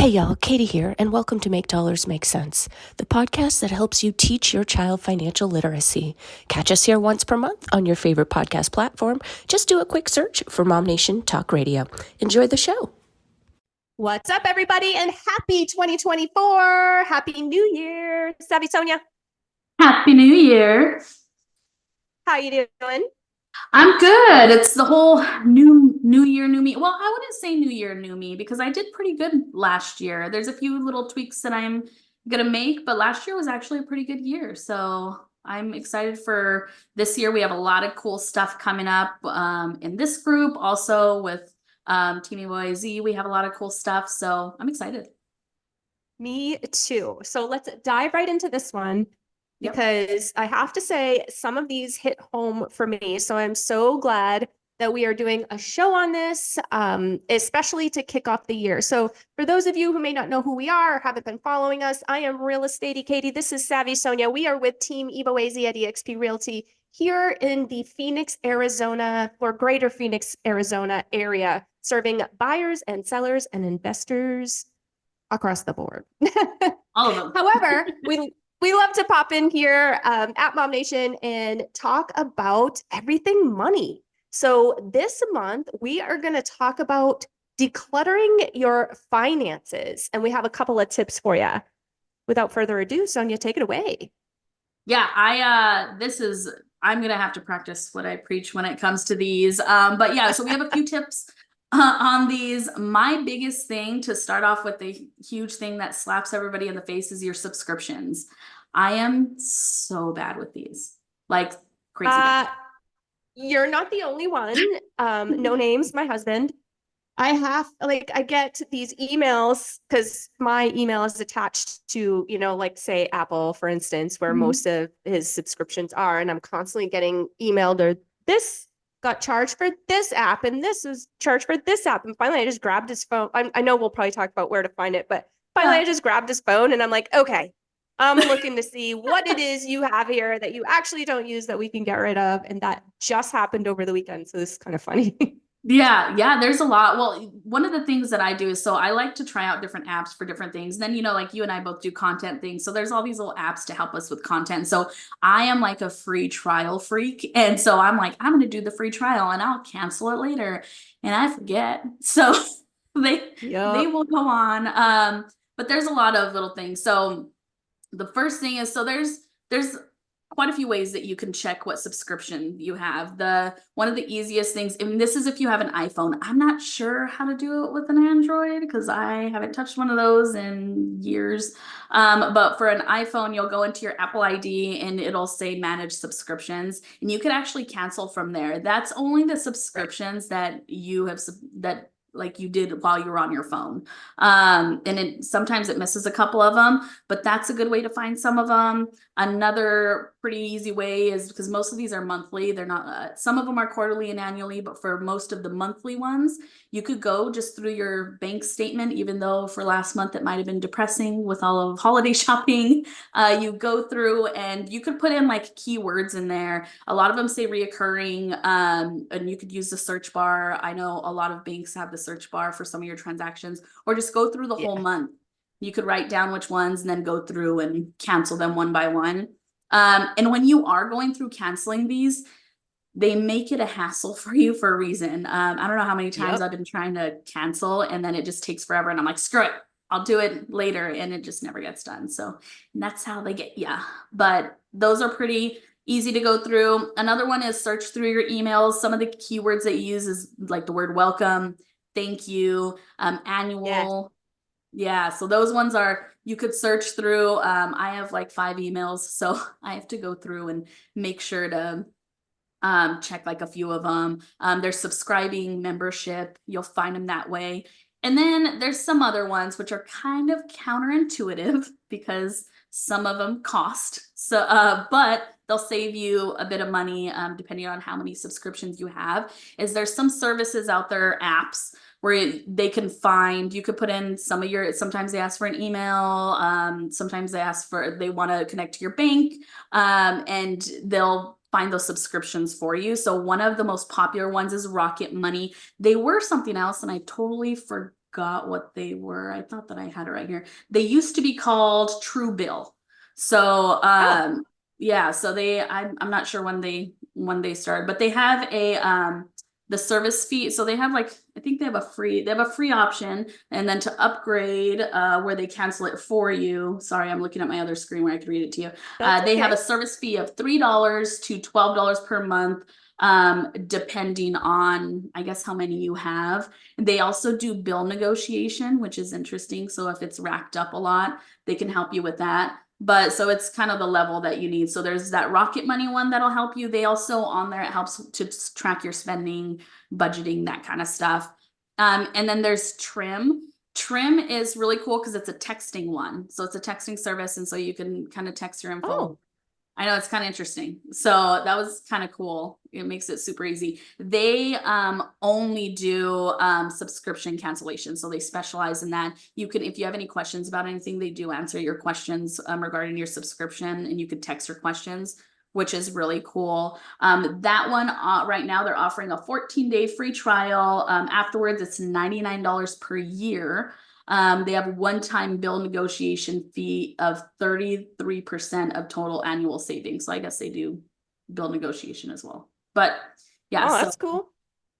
Hey y'all, Katie here, and welcome to Make Dollars Make Sense, the podcast that helps you teach your child financial literacy. Catch us here once per month on your favorite podcast platform. Just do a quick search for MOMnation Talk Radio. Enjoy the show. What's up, everybody, and happy 2024. Happy New Year. Savvy Sonia. Happy New Year. How you doing? I'm good. It's the whole new year, new me. Well, I wouldn't say new year, new me because I did pretty good last year. There's a few little tweaks that I'm going to make, but last year was actually a pretty good year. So I'm excited for this year. We have a lot of cool stuff coming up in this group. Also with Team EvoAZ, we have a lot of cool stuff. So I'm excited. Me too. So let's dive right into this one. Because I have to say, some of these hit home for me. So I'm so glad that we are doing a show on this, especially to kick off the year. So for those of you who may not know who we are or haven't been following us, I am Real Estate Katie. This is Savvy Sonia. We are with Team EvoAZ at eXp Realty here in the Phoenix, Arizona, or greater Phoenix, Arizona area, serving buyers and sellers and investors across the board. All of them. However, we love to pop in here at MOMnation and talk about everything money. So this month, we are going to talk about decluttering your finances. And we have a couple of tips for you. Without further ado, Sonia, take it away. Yeah, I'm going to have to practice what I preach when it comes to these. But yeah, so we have a few tips on these. My biggest thing to start off with, the huge thing that slaps everybody in the face, is your subscriptions. I am so bad with these, like crazy bad. You're not the only one. No names, my husband. I get these emails because my email is attached to, like say Apple, for instance, where most of his subscriptions are. And I'm constantly getting emailed, or this got charged for this app and this was charged for this app. And finally I just grabbed his phone. I know we'll probably talk about where to find it, but finally I just grabbed his phone and I'm like, okay, I'm looking to see what it is you have here that you actually don't use that we can get rid of. And that just happened over the weekend. So this is kind of funny. Yeah, there's a lot. Well, one of the things that I do is, so I like to try out different apps for different things. Then, like you and I both do content things. So there's all these little apps to help us with content. So I am like a free trial freak. And so I'm like, I'm going to do the free trial and I'll cancel it later. And I forget. So they will go on. But there's a lot of little things. So the first thing is, so there's quite a few ways that you can check what subscription you have. One of the easiest things, and this is if you have an iPhone. I'm not sure how to do it with an Android because I haven't touched one of those in years. But for an iPhone, you'll go into your Apple ID and it'll say manage subscriptions, and you can actually cancel from there. That's only the subscriptions that you have like you did while you were on your phone. And sometimes it misses a couple of them, but that's a good way to find some of them. Another pretty easy way is, because most of these are monthly, they're not, some of them are quarterly and annually, but for most of the monthly ones, you could go just through your bank statement, even though for last month it might have been depressing with all of holiday shopping. You go through and you could put in like keywords in there. A lot of them say reoccurring, and you could use the search bar. I know a lot of banks have the search bar for some of your transactions, or just go through the whole month. You could write down which ones and then go through and cancel them one by one. And when you are going through canceling these, they make it a hassle for you for a reason. I don't know how many times I've been trying to cancel and then it just takes forever. And I'm like, screw it, I'll do it later. And it just never gets done. So that's how they get you. But those are pretty easy to go through. Another one is search through your emails. Some of the keywords that you use is like the word welcome, thank you, annual. Yeah, so those ones you could search through. I have like 5 emails, so I have to go through and make sure to check like a few of them. There's subscribing, membership. You'll find them that way. And then there's some other ones which are kind of counterintuitive because some of them cost. So, but they'll save you a bit of money depending on how many subscriptions you have. There's some services out there, apps, where they can find, you could put in some of your, sometimes they ask for an email, sometimes they want to connect to your bank, and they'll find those subscriptions for you. So one of the most popular ones is Rocket Money. They were something else and I totally forgot what they were. I thought that I had it right here. They used to be called True Bill. So yeah, so I'm not sure when they started, but they have a the service fee. So they have like, I think they have a free option, and then to upgrade where they cancel it for you. Sorry, I'm looking at my other screen where I could read it to you. They have a service fee of $3 to $12 per month, depending on, I guess, how many you have. They also do bill negotiation, which is interesting. So if it's racked up a lot, they can help you with that. But so it's kind of the level that you need. So there's that Rocket Money one that'll help you. They also on there, it helps to track your spending, budgeting, that kind of stuff. And then there's Trim. Trim is really cool because it's a texting one. So it's a texting service. And so you can kind of text your info. Oh. I know, it's kind of interesting. So that was kind of cool. It makes it super easy. They only do subscription cancellation. So they specialize in that. You can, if you have any questions about anything, they do answer your questions regarding your subscription, and you could text your questions, which is really cool. That one right now, they're offering a 14-day free trial. Afterwards, it's $99 per year. They have a one-time bill negotiation fee of 33% of total annual savings. So I guess they do bill negotiation as well. But yeah, oh, that's cool.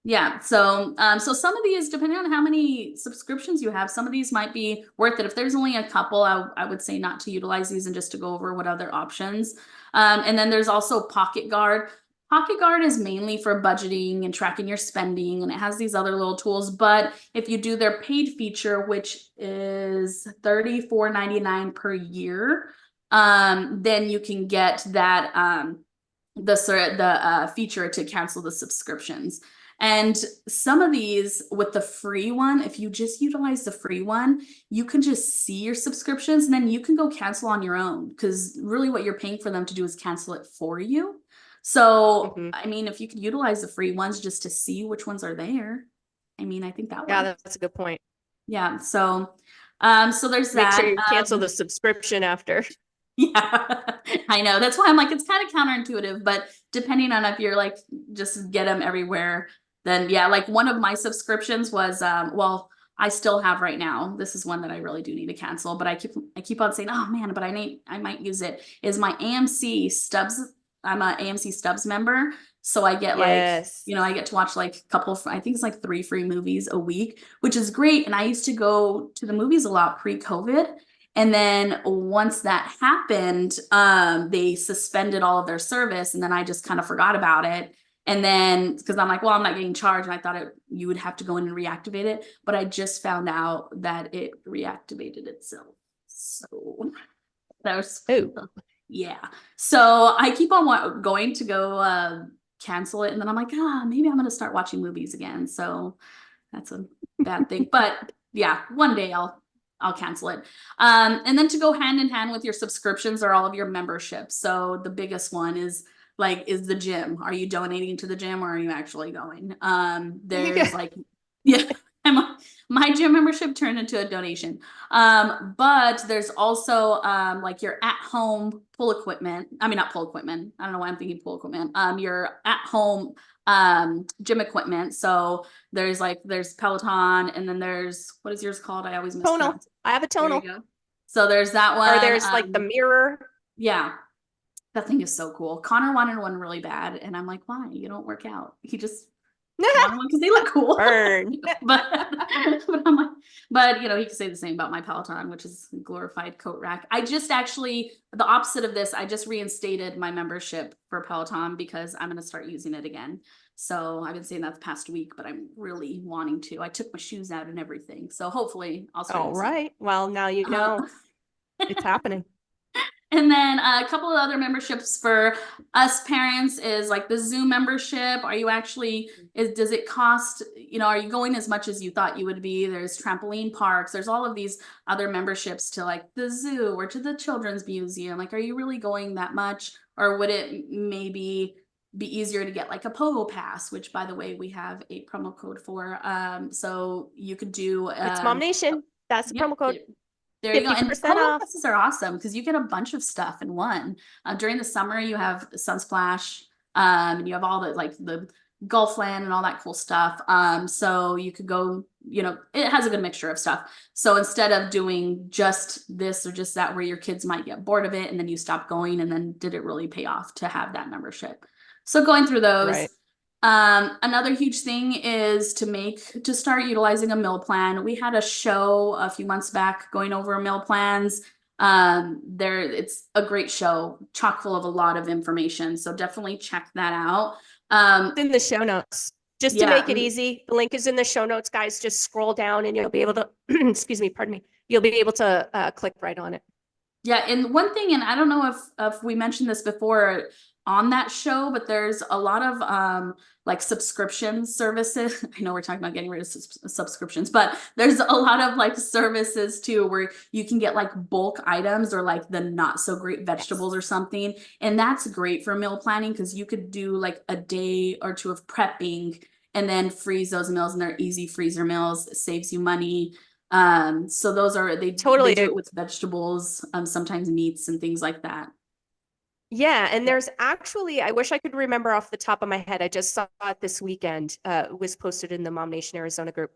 Yeah, so so some of these, depending on how many subscriptions you have, some of these might be worth it. If there's only a couple, I would say not to utilize these and just to go over what other options. And then there's also Pocket Guard. Pocket Guard is mainly for budgeting and tracking your spending, and it has these other little tools. But if you do their paid feature, which is $34.99 per year, then you can get that the feature to cancel the subscriptions. And some of these with the free one, if you just utilize the free one, you can just see your subscriptions and then you can go cancel on your own, because really what you're paying for them to do is cancel it for you. So, I mean, if you could utilize the free ones just to see which ones are there, I mean, I think that Yeah, works. that's a good point. Yeah. So there's Make that. sure you cancel the subscription after. Yeah, I know. That's why I'm like, it's kind of counterintuitive, but depending on if you're like, just get them everywhere, then yeah, like one of my subscriptions was, well, I still have right now. This is one that I really do need to cancel, but I keep on saying, oh man, but I might use it, is my AMC Stubs. I'm a AMC Stubs member. So I get like, you know, I get to watch like a couple, I think it's like 3 free movies a week, which is great. And I used to go to the movies a lot pre-COVID. And then once that happened, they suspended all of their service, and then I just kind of forgot about it. And then, because I'm like, well, I'm not getting charged, and I thought you would have to go in and reactivate it, but I just found out that it reactivated itself. So that was, yeah. So I keep on going to go cancel it, and then I'm like, maybe I'm going to start watching movies again. So that's a bad thing, but yeah, one day I'll cancel it. And then to go hand in hand with your subscriptions are all of your memberships. So the biggest one is the gym. Are you donating to the gym, or are you actually going? There's like, yeah, my gym membership turned into a donation. But there's also like your at-home pool equipment. I mean, not pool equipment. I don't know why I'm thinking pool equipment. Your at-home gym equipment. So there's Peloton, and then there's, what is yours called? I always mispronounce it. I have a tonal. So there's that one. Or there's like the mirror. Yeah. That thing is so cool. Connor wanted one really bad, and I'm like, why? You don't work out. He just wanted one because they look cool. Burn. but I'm like, but you know, he could say the same about my Peloton, which is a glorified coat rack. I just actually, the opposite of this, I just reinstated my membership for Peloton because I'm going to start using it again. So I've been saying that the past week, but I'm really wanting to. I took my shoes out and everything. So hopefully I'll start. All right. Well, now you know it's happening. And then a couple of other memberships for us parents is like the Zoom membership. Are you actually, does it cost, you know, are you going as much as you thought you would be? There's trampoline parks. There's all of these other memberships to like the zoo or to the children's museum. Like, are you really going that much? Or would it maybe be easier to get like a Pogo Pass, which by the way, we have a promo code for. So you could do. It's MOMnation. That's the promo code. There you go. And off. Passes are awesome because you get a bunch of stuff in one. During the summer, you have Sunsplash, and you have all the like the Gulfland and all that cool stuff. So you could go it has a good mixture of stuff. So instead of doing just this or just that, where your kids might get bored of it and then you stop going, and then did it really pay off to have that membership? So going through those. Right. Another huge thing is to start utilizing a meal plan. We had a show a few months back going over meal plans. It's a great show, chock full of a lot of information. So definitely check that out. It's in the show notes. Just to make it easy, the link is in the show notes, guys. Just scroll down and you'll be able to, excuse me, pardon me. You'll be able to click right on it. Yeah, and one thing, and I don't know if we mentioned this before on that show, but there's a lot of like subscription services. I know we're talking about getting rid of subscriptions, but there's a lot of like services too, where you can get like bulk items or like the not so great vegetables or something. And that's great for meal planning, because you could do like a day or two of prepping and then freeze those meals, and they're easy freezer meals. It saves you money. So those are, they Totally. do it with vegetables, sometimes meats and things like that. Yeah, and there's actually, I wish I could remember off the top of my head. I just saw it this weekend. It was posted in the MOMnation Arizona group.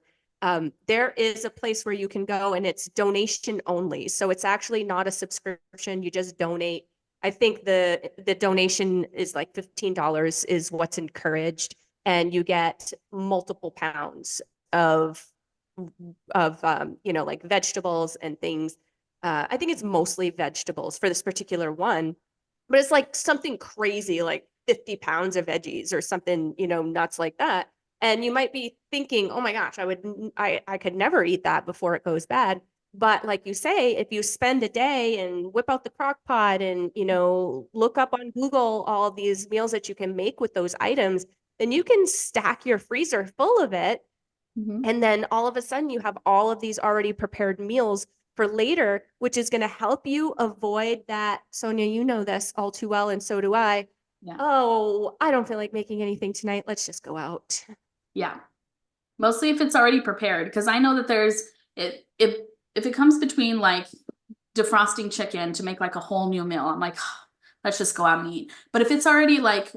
There is a place where you can go, and it's donation only. So it's actually not a subscription. You just donate. I think the donation is like $15 is what's encouraged, and you get multiple pounds of like vegetables and things. I think it's mostly vegetables for this particular one. But it's like something crazy, like 50 pounds of veggies or something, nuts like that. And you might be thinking, oh my gosh, I could never eat that before it goes bad. But like you say, if you spend a day and whip out the crock pot and, look up on Google all these meals that you can make with those items, then you can stack your freezer full of it. Mm-hmm. And then all of a sudden you have all of these already prepared meals for later, which is going to help you avoid that. Sonia, you know this all too well, and so do I. Yeah. Oh, I don't feel like making anything tonight. Let's just go out. Yeah. Mostly if it's already prepared, because I know that there's if it comes between like defrosting chicken to make like a whole new meal, I'm like, oh, let's just go out and eat. But if it's already like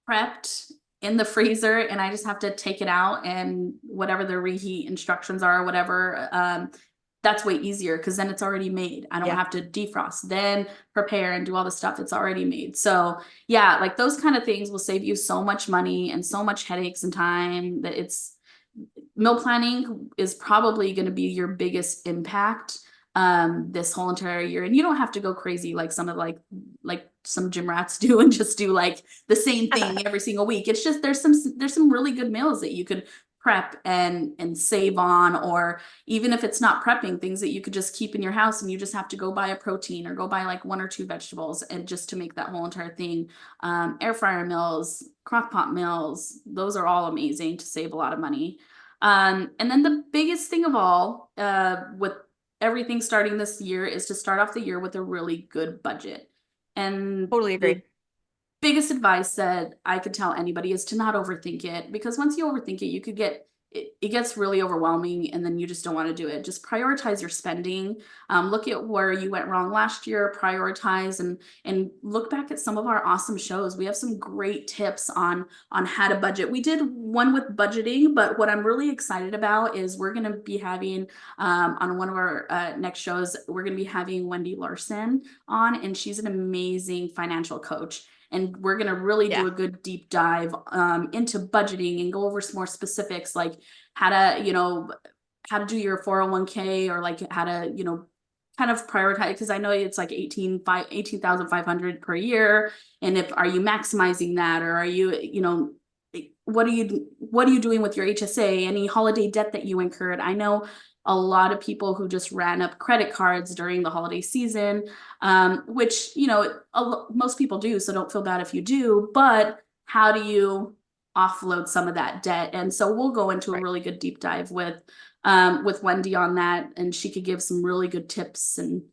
prepped in the freezer and I just have to take it out and whatever the reheat instructions are or whatever, that's way easier, because then it's already made. I don't have to defrost, then prepare and do all the stuff. It's already made. So yeah, like those kind of things will save you so much money and so much headaches and time. That meal planning is probably going to be your biggest impact this whole entire year. And you don't have to go crazy like some of like some gym rats do and just do like the same thing every single week. It's just there's some really good meals that you could prep and save on, or even if it's not prepping, things that you could just keep in your house and you just have to go buy a protein or go buy like 1 or 2 vegetables, and just to make that whole entire thing. Air fryer meals, crock pot meals, those are all amazing to save a lot of money. And then the biggest thing of all, with everything starting this year, is to start off the year with a really good budget. And totally agree. Biggest advice that I could tell anybody is to not overthink it, because once you overthink it, you could it gets really overwhelming, and then you just don't want to do it. Just prioritize your spending. Look at where you went wrong last year, prioritize, and look back at some of our awesome shows. We have some great tips on how to budget. We did one with budgeting, but what I'm really excited about is we're going to be having on one of our next shows, we're going to be having Wendy Larson on, and she's an amazing financial coach. And we're going to really do a good deep dive into budgeting and go over some more specifics, like how to do your 401k, or like how to, kind of prioritize, because I know it's like 18,500 per year. And are you maximizing that, or are you, what are you doing with your HSA? Any holiday debt that you incurred? I know a lot of people who just ran up credit cards during the holiday season, which, most people do. So don't feel bad if you do, but how do you offload some of that debt? And so we'll go into a really good deep dive with Wendy on that, and she could give some really good tips, and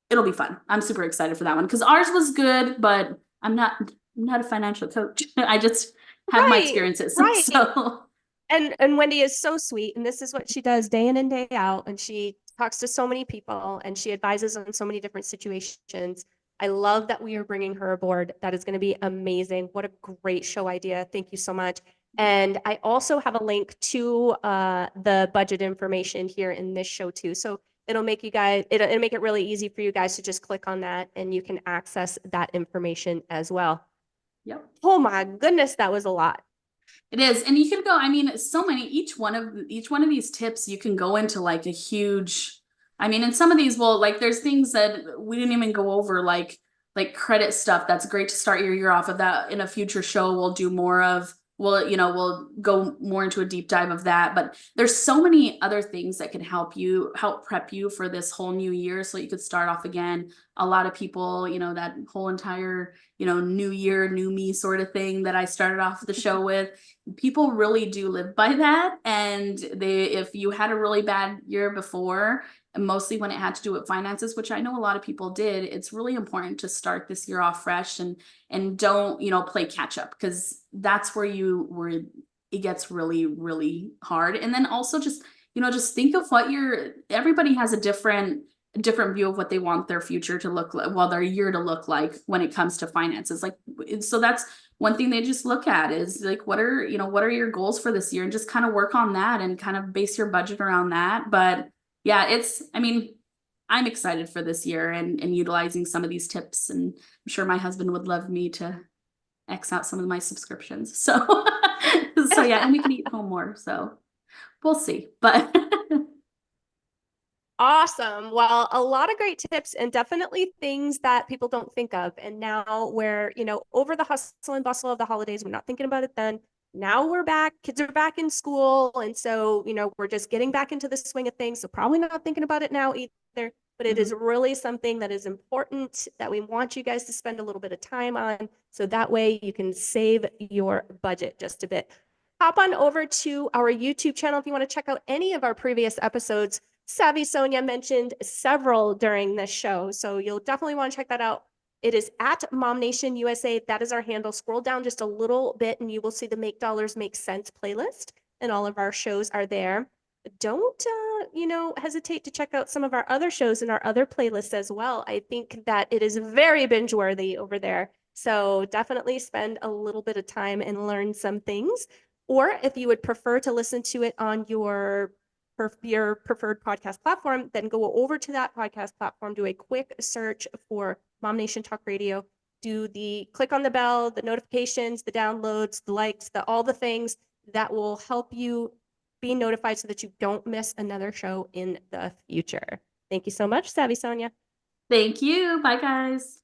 it'll be fun. I'm super excited for that one, because ours was good, but I'm not a financial coach. I just have my experiences. So. And Wendy is so sweet, and this is what she does day in and day out. And she talks to so many people, and she advises on so many different situations. I love that we are bringing her aboard. That is going to be amazing. What a great show idea. Thank you so much. And I also have a link to the budget information here in this show too. So it'll make you guys, it'll make it really easy for you guys to just click on that and you can access that information as well. Yep. Oh my goodness, that was a lot. It is. And you can go, I mean, so many, each one of these tips, you can go into like a huge, I mean, and some of these will like, there's things that we didn't even go over, like credit stuff. That's great to start your year off of that. In a future show, we'll do more of, we'll go more into a deep dive of that. But there's so many other things that can help prep you for this whole new year. So you could start off again. A lot of people, that whole entire, new year, new me sort of thing that I started off the show with, people really do live by that. And if you had a really bad year before, and mostly when it had to do with finances, which I know a lot of people did, it's really important to start this year off fresh and don't, play catch up, because that's where it gets really, really hard. And then also just think of what everybody has a different view of what they want their future to look like, their year to look like when it comes to finances. Like, so that's one thing they just look at is like, what are your goals for this year, and just kind of work on that and kind of base your budget around that. But yeah, I'm excited for this year and utilizing some of these tips, and I'm sure my husband would love me to X out some of my subscriptions. So, so yeah, and we can eat home more. So we'll see, but Awesome. Well, a lot of great tips and definitely things that people don't think of. And now we're, over the hustle and bustle of the holidays, we're not thinking about it then. Now we're back, kids are back in school. And so, we're just getting back into the swing of things. So probably not thinking about it now either, but it is really something that is important that we want you guys to spend a little bit of time on. So that way you can save your budget just a bit. Hop on over to our YouTube channel if you want to check out any of our previous episodes. Savvy Sonia mentioned several during this show, so you'll definitely want to check that out. It is at MOMnation USA. That is our handle. Scroll down just a little bit and you will see the Make Dollars Make Sense playlist, and all of our shows are there. Don't, hesitate to check out some of our other shows and our other playlists as well. I think that it is very binge worthy over there. So definitely spend a little bit of time and learn some things. Or if you would prefer to listen to it on your preferred podcast platform, then go over to that podcast platform, do a quick search for MOMnation Talk Radio, click on the bell, the notifications, the downloads, the likes, all the things that will help you be notified so that you don't miss another show in the future. Thank you so much, Savvy Sonia. thank you. Bye, guys.